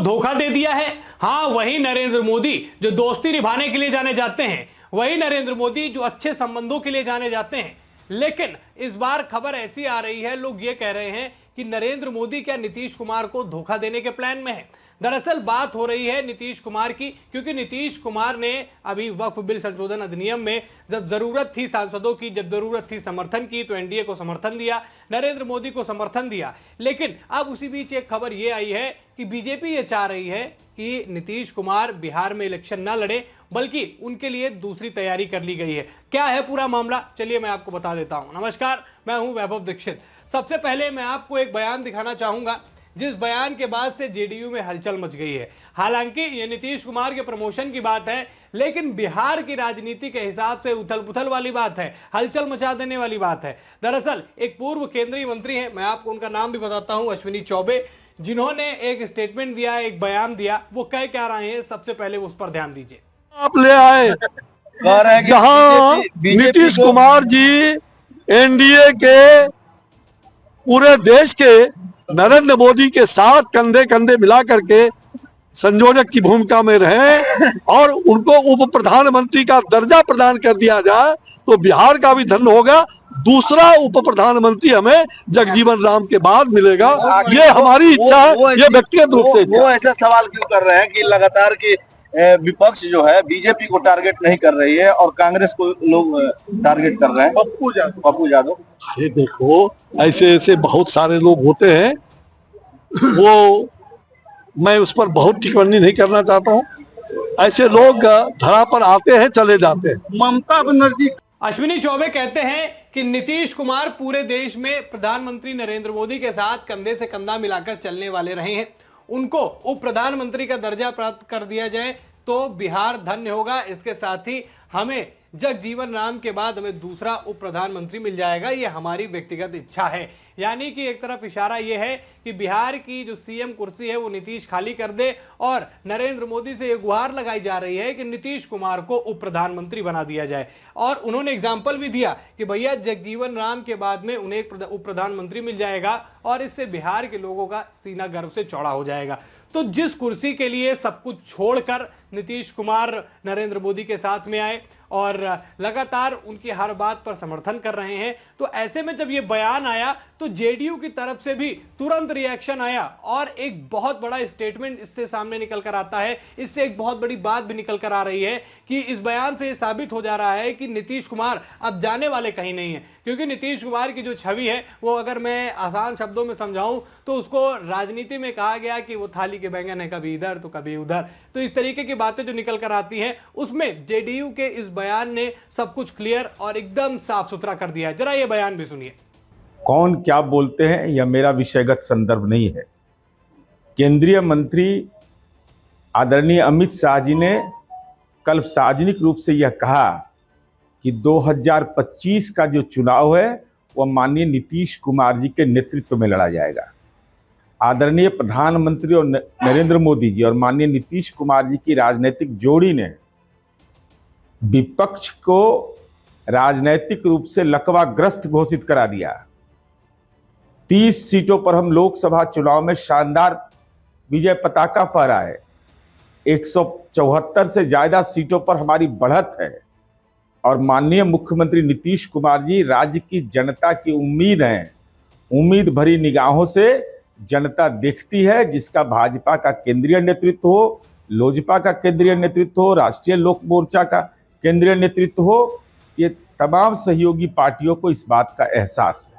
धोखा दे दिया है। हाँ, वही नरेंद्र मोदी जो दोस्ती निभाने के लिए जाने जाते हैं, वही नरेंद्र मोदी जो अच्छे संबंधों के लिए जाने जाते हैं। लेकिन इस बार खबर ऐसी आ रही है, लोग ये कह रहे हैं कि नरेंद्र मोदी क्या नीतीश कुमार को धोखा देने के प्लान में है। दरअसल बात हो रही है नीतीश कुमार की, क्योंकि नीतीश कुमार ने अभी वक्फ बिल संशोधन अधिनियम में जब जरूरत थी सांसदों की, जब जरूरत थी समर्थन की, तो एनडीए को समर्थन दिया, नरेंद्र मोदी को समर्थन दिया। लेकिन अब उसी बीच एक खबर यह आई है कि बीजेपी ये चाह रही है कि नीतीश कुमार बिहार में इलेक्शन ना लड़े, बल्कि उनके लिए दूसरी तैयारी कर ली गई है। क्या है पूरा मामला, चलिए मैं आपको बता देता हूं। नमस्कार, मैं हूं वैभव दीक्षित। सबसे पहले मैं आपको एक बयान दिखाना चाहूंगा, जिस बयान के बाद से जेडीयू में हलचल मच गई है। हालांकि ये नीतीश कुमार के प्रमोशन की बात है, लेकिन बिहार की राजनीति के हिसाब से उथल पुथल वाली बात है, हलचल मचा देने वाली बात है। दरअसल एक पूर्व केंद्रीय मंत्री हैं, मैं आपको उनका नाम भी बताता हूं, अश्विनी चौबे, जिन्होंने एक स्टेटमेंट दिया, एक बयान दिया। वो कह क्या रहे हैं, सबसे पहले उस पर ध्यान दीजिए। आप ले आए जहां नीतीश कुमार जी एनडीए के पूरे देश के नरेंद्र मोदी के साथ कंधे कंधे मिला करके संयोजक की भूमिका में रहे और उनको उप प्रधानमंत्री का दर्जा प्रदान कर दिया जाए तो बिहार का भी धन होगा। दूसरा उप प्रधानमंत्री हमें जगजीवन राम के बाद मिलेगा। ये हमारी इच्छा है, ये व्यक्तिगत रूप से। वो ऐसा सवाल क्यों कर रहे हैं कि लगातार की विपक्ष जो है बीजेपी को टारगेट नहीं कर रही है और कांग्रेस को लोग टारगेट कर रहे हैं? पप्पू यादव। अरे देखो, ऐसे ऐसे बहुत सारे लोग होते हैं, वो मैं उस पर बहुत टिप्पणी नहीं करना चाहता हूँ। ऐसे लोग धरा पर आते हैं, चले जाते हैं। ममता बनर्जी। अश्विनी चौबे कहते हैं कि नीतीश कुमार पूरे देश में प्रधानमंत्री नरेंद्र मोदी के साथ कंधे से कंधा मिलाकर चलने वाले रहे हैं। उनको उप प्रधानमंत्री का दर्जा प्राप्त कर दिया जाए तो बिहार धन्य होगा। इसके साथ ही हमें जगजीवन राम के बाद हमें दूसरा उप प्रधानमंत्री मिल जाएगा, ये हमारी व्यक्तिगत इच्छा है। यानी कि एक तरफ इशारा ये है कि बिहार की जो सीएम कुर्सी है वो नीतीश खाली कर दे, और नरेंद्र मोदी से ये गुहार लगाई जा रही है कि नीतीश कुमार को उप प्रधानमंत्री बना दिया जाए। और उन्होंने एग्जाम्पल भी दिया कि भैया जगजीवन राम के बाद में उन्हें उप प्रधानमंत्री मिल जाएगा और इससे बिहार के लोगों का सीना गर्व से चौड़ा हो जाएगा। तो जिस कुर्सी के लिए सब कुछ छोड़कर नीतीश कुमार नरेंद्र मोदी के साथ में आए और लगातार उनकी हर बात पर समर्थन कर रहे हैं, तो ऐसे में जब ये बयान आया तो जेडीयू की तरफ से भी तुरंत रिएक्शन आया और एक बहुत बड़ा स्टेटमेंट इससे सामने निकल कर आता है। इससे एक बहुत बड़ी बात भी निकल कर आ रही है कि इस बयान से ये साबित हो जा रहा है कि नीतीश कुमार अब जाने वाले कहीं नहीं है। क्योंकि नीतीश कुमार की जो छवि है वो अगर मैं आसान शब्दों में समझाऊं तो उसको राजनीति में कहा गया कि वो थाली के बैंगन है, कभी इधर तो कभी उधर। तो इस तरीके की बातें जो निकल कर आती हैं, उसमें जेडीयू के इस बयान ने सब कुछ क्लियर और एकदम साफ सुथरा कर दिया है। जरा ये बयान भी सुनिए। कौन क्या बोलते हैं यह मेरा विषयगत संदर्भ नहीं है। केंद्रीय मंत्री आदरणीय अमित शाह जी ने कल सार्वजनिक रूप से यह कहा कि 2025 का जो चुनाव है वह माननीय नीतीश कुमार जी के नेतृत्व में लड़ा जाएगा। आदरणीय प्रधानमंत्री और नरेंद्र मोदी जी और माननीय नीतीश कुमार जी की राजनीतिक जोड़ी ने विपक्ष को राजनीतिक रूप से लकवाग्रस्त घोषित करा दिया। 30 सीटों पर हम लोकसभा चुनाव में शानदार विजय पताका फहराए। 174 से ज्यादा सीटों पर हमारी बढ़त है और माननीय मुख्यमंत्री नीतीश कुमार जी राज्य की जनता की उम्मीद है। उम्मीद भरी निगाहों से जनता देखती है, जिसका भाजपा का केंद्रीय नेतृत्व हो, लोजपा का केंद्रीय नेतृत्व हो, राष्ट्रीय लोक मोर्चा का केंद्रीय नेतृत्व हो, ये तमाम सहयोगी पार्टियों को इस बात का एहसास है।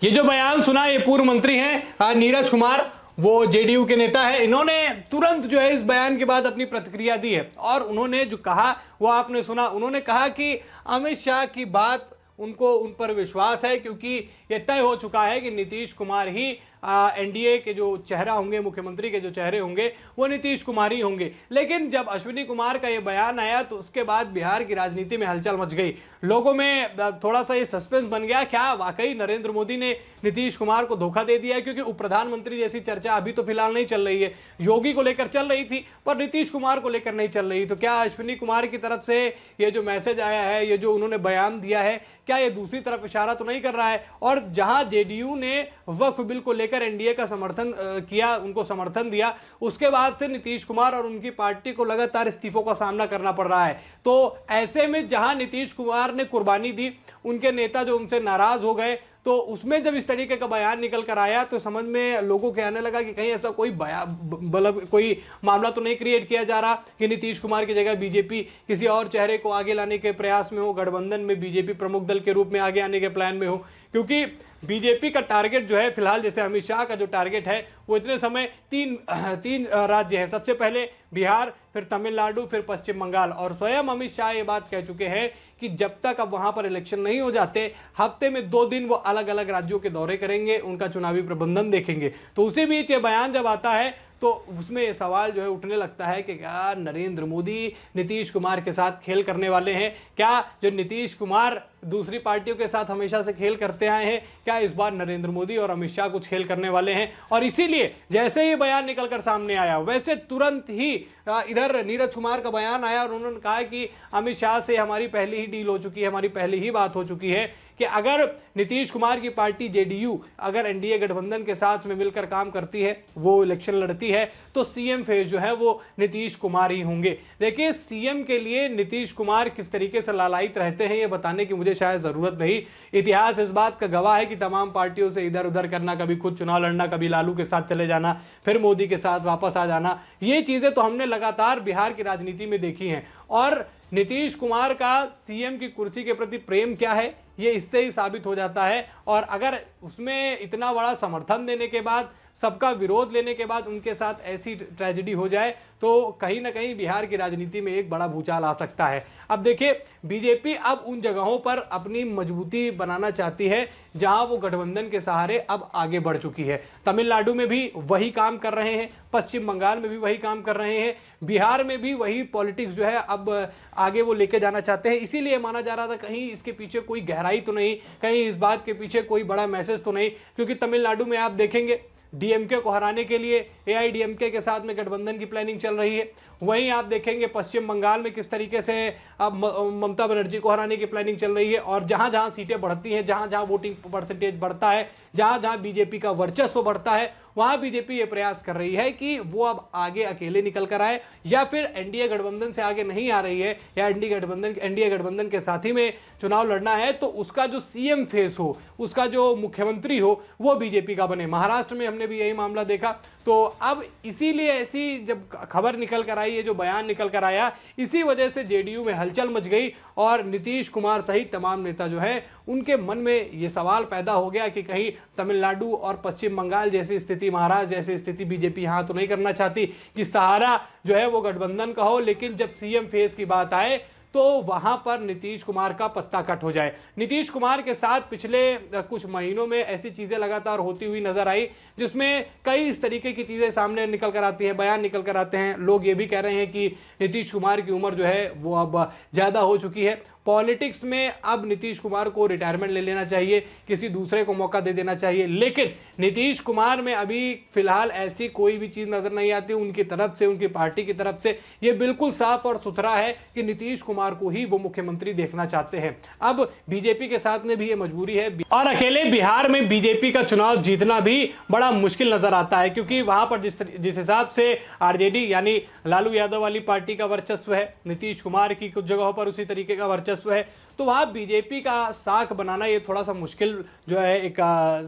ये जो बयान सुना, ये पूर्व मंत्री हैं नीरज कुमार, वो जेडीयू के नेता है। इन्होंने तुरंत जो है इस बयान के बाद अपनी प्रतिक्रिया दी है और उन्होंने जो कहा वो आपने सुना। उन्होंने कहा कि अमित शाह की बात उनको उन पर विश्वास है, क्योंकि ये तय हो चुका है कि नीतीश कुमार ही एनडीए के जो चेहरा होंगे, मुख्यमंत्री के जो चेहरे होंगे वो नीतीश कुमार ही होंगे। लेकिन जब अश्विनी कुमार का ये बयान आया तो उसके बाद बिहार की राजनीति में हलचल मच गई। लोगों में थोड़ा सा ये सस्पेंस बन गया, क्या वाकई नरेंद्र मोदी ने नीतीश कुमार को धोखा दे दिया है? क्योंकि उप प्रधानमंत्री जैसी चर्चा अभी तो फिलहाल नहीं चल रही है। योगी को लेकर चल रही थी पर नीतीश कुमार को लेकर नहीं चल रही। तो क्या अश्विनी कुमार की तरफ से ये जो मैसेज आया है, ये जो उन्होंने बयान दिया है, क्या ये दूसरी तरफ इशारा तो नहीं कर रहा है? और जहां जेडीयू ने वक्फ बिल को लेकर एनडीए का समर्थन किया, उनको समर्थन दिया, उसके बाद से नीतीश कुमार और उनकी पार्टी को लगातार इस्तीफों का सामना करना पड़ रहा है। तो ऐसे में जहां नीतीश कुमार ने कुर्बानी दी, उनके नेता जो उनसे नाराज हो गए, तो उसमें जब इस तरीके का बयान निकल कर आया तो समझ में लोगों के आने लगा कि कहीं ऐसा कोई मतलब कोई मामला तो नहीं क्रिएट किया जा रहा कि नीतीश कुमार की जगह बीजेपी किसी और चेहरे को आगे लाने के प्रयास में हो, गठबंधन में बीजेपी प्रमुख दल के रूप में आगे आने के प्लान में हो। क्योंकि बीजेपी का टारगेट जो है फिलहाल, जैसे अमित शाह का जो टारगेट है वो इतने समय तीन राज्य है, सबसे पहले बिहार, फिर तमिलनाडु, फिर पश्चिम बंगाल। और स्वयं अमित शाह ये बात कह चुके हैं कि जब तक अब वहां पर इलेक्शन नहीं हो जाते, हफ्ते में 2 दिन वो अलग अलग राज्यों के दौरे करेंगे, उनका चुनावी प्रबंधन देखेंगे। तो उसी बीच ये बयान जब आता है तो उसमें ये सवाल जो है उठने लगता है कि क्या नरेंद्र मोदी नीतीश कुमार के साथ खेल करने वाले हैं? क्या जो नीतीश कुमार दूसरी पार्टियों के साथ हमेशा से खेल करते आए हैं, क्या इस बार नरेंद्र मोदी और अमित शाह कुछ खेल करने वाले हैं? और इसीलिए जैसे ये बयान निकलकर सामने आया, वैसे तुरंत ही इधर नीरज कुमार का बयान आया और उन्होंने कहा कि अमित शाह से हमारी पहले ही डील हो चुकी है, हमारी पहले ही बात हो चुकी है कि अगर नीतीश कुमार की पार्टी जेडीयू अगर एनडीए गठबंधन के साथ में मिलकर काम करती है, वो इलेक्शन लड़ती है, तो सीएम फेज जो है वो नीतीश कुमार ही होंगे। देखिए, सीएम के लिए नीतीश कुमार किस तरीके से लालायित रहते हैं ये बताने की मुझे शायद जरूरत नहीं। इतिहास इस बात का गवाह है कि तमाम पार्टियों से इधर उधर करना, कभी खुद चुनाव लड़ना, कभी लालू के साथ चले जाना, फिर मोदी के साथ वापस आ जाना, ये चीजें तो हमने लगातार बिहार की राजनीति में देखी हैं। और नीतीश कुमार का सीएम की कुर्सी के प्रति प्रेम क्या है, ये इससे ही साबित हो जाता है। और अगर उसमें इतना बड़ा समर्थन देने के बाद, सबका विरोध लेने के बाद उनके साथ ऐसी ट्रेजेडी हो जाए तो कहीं ना कहीं बिहार की राजनीति में एक बड़ा भूचाल आ सकता है। अब देखिए, बीजेपी अब उन जगहों पर अपनी मजबूती बनाना चाहती है जहां वो गठबंधन के सहारे अब आगे बढ़ चुकी है। तमिलनाडु में भी वही काम कर रहे हैं, पश्चिम बंगाल में भी वही काम कर रहे हैं, बिहार में भी वही पॉलिटिक्स जो है अब आगे वो लेके जाना चाहते हैं। इसीलिए माना जा रहा था कहीं इसके पीछे कोई गहराई तो नहीं, कहीं इस बात के पीछे कोई बड़ा मैसेज तो नहीं, क्योंकि तमिलनाडु में आप देखेंगे डीएमके को हराने के लिए एआईडीएमके के साथ में गठबंधन की प्लानिंग चल रही है। वहीं आप देखेंगे पश्चिम बंगाल में किस तरीके से अब ममता बनर्जी को हराने की प्लानिंग चल रही है। और जहां जहां सीटें बढ़ती हैं, जहां जहां वोटिंग परसेंटेज बढ़ता है, जहां जहां बीजेपी का वर्चस्व बढ़ता है, वहां बीजेपी ये प्रयास कर रही है कि वो अब आगे अकेले निकल कर आए, या फिर एनडीए गठबंधन से आगे नहीं आ रही है या एनडीए गठबंधन के साथी में चुनाव लड़ना है, तो उसका जो सीएम फेस हो, उसका जो मुख्यमंत्री हो, वो बीजेपी का बने। महाराष्ट्र में हमने भी यही मामला देखा। तो अब इसीलिए ऐसी जब खबर निकल कर आई, ये जो बयान निकल कर आया, इसी वजह से जेडीयू में हलचल मच गई और नीतीश कुमार सहित तमाम नेता जो है उनके मन में ये सवाल पैदा हो गया कि कहीं तमिलनाडु और पश्चिम बंगाल जैसी स्थिति, महाराष्ट्र जैसी स्थिति बीजेपी यहां तो नहीं करना चाहती कि सहारा जो है वो गठबंधन का हो, लेकिन जब सीएम फेस की बात आए तो वहां पर नीतीश कुमार का पत्ता कट हो जाए। नीतीश कुमार के साथ पिछले कुछ महीनों में ऐसी चीजें लगातार होती हुई नजर आई जिसमें कई इस तरीके की चीजें सामने निकल कर आती हैं, बयान निकल कर आते हैं। लोग ये भी कह रहे हैं कि नीतीश कुमार की उम्र जो है वो अब ज्यादा हो चुकी है, पॉलिटिक्स में अब नीतीश कुमार को रिटायरमेंट ले लेना चाहिए, किसी दूसरे को मौका दे देना चाहिए। लेकिन नीतीश कुमार में अभी फिलहाल ऐसी कोई भी चीज नजर नहीं आती उनकी तरफ से, उनकी पार्टी की तरफ से। ये बिल्कुल साफ और सुथरा है कि नीतीश कुमार को ही वो मुख्यमंत्री देखना चाहते हैं। अब बीजेपी के साथ में भी ये मजबूरी है और अकेले बिहार में बीजेपी का चुनाव जीतना भी बड़ा मुश्किल नजर आता है, क्योंकि वहां पर जिस हिसाब से आरजेडी यानी लालू यादव वाली पार्टी का वर्चस्व है, नीतीश कुमार की कुछ जगहों पर उसी तरीके का वर्चस्व है, तो वहां बीजेपी का साख बनाना ये थोड़ा सा मुश्किल जो है एक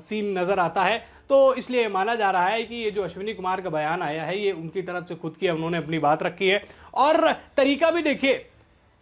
सीन नजर आता है। तो इसलिए माना जा रहा है कि ये जो अश्विनी कुमार का बयान आया है ये उनकी तरफ से खुद की उन्होंने अपनी बात रखी है। और तरीका भी देखिए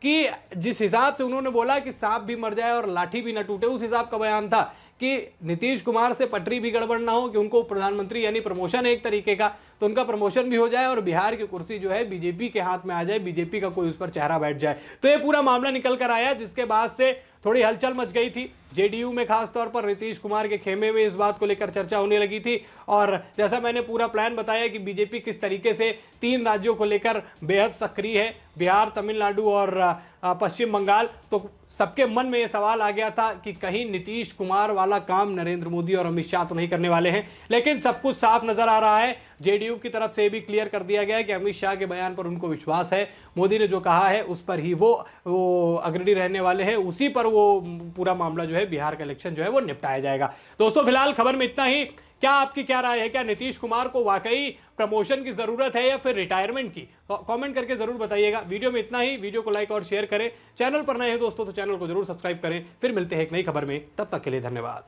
कि जिस हिसाब से उन्होंने बोला कि सांप भी मर जाए और लाठी भी न टूटे, उस हिसाब का बयान था कि नीतीश कुमार से पटरी भी गड़बड़ ना हो, कि उनको प्रधानमंत्री यानी प्रमोशन एक तरीके का, तो उनका प्रमोशन भी हो जाए और बिहार की कुर्सी जो है बीजेपी के हाथ में आ जाए, बीजेपी का कोई उस पर चेहरा बैठ जाए। तो ये पूरा मामला निकल कर आया, जिसके बाद से थोड़ी हलचल मच गई थी जेडीयू में, खासतौर पर नीतीश कुमार के खेमे में इस बात को लेकर चर्चा होने लगी थी। और जैसा मैंने पूरा प्लान बताया कि बीजेपी किस तरीके से 3 राज्यों को लेकर बेहद सक्रिय है, बिहार, तमिलनाडु और पश्चिम बंगाल, तो सबके मन में यह सवाल आ गया था कि कहीं नीतीश कुमार वाला काम नरेंद्र मोदी और अमित शाह तो नहीं करने वाले हैं। लेकिन सब कुछ साफ नजर आ रहा है, जेडीयू की तरफ से भी क्लियर कर दिया गया है कि अमित शाह के बयान पर उनको विश्वास है, मोदी ने जो कहा है उस पर ही वो अग्रणी रहने वाले हैं, उसी पर वो पूरा मामला जो है बिहार का इलेक्शन जो है वो निपटाया जाएगा। दोस्तों फिलहाल खबर में इतना ही। क्या आपकी क्या राय है? क्या नीतीश कुमार को वाकई प्रमोशन की जरूरत है या फिर रिटायरमेंट की? कमेंट करके जरूर बताइएगा। वीडियो में इतना ही। वीडियो को लाइक और शेयर करें। चैनल पर नए हैं दोस्तों तो चैनल को जरूर सब्सक्राइब करें। फिर मिलते हैं एक नई खबर में, तब तक के लिए धन्यवाद।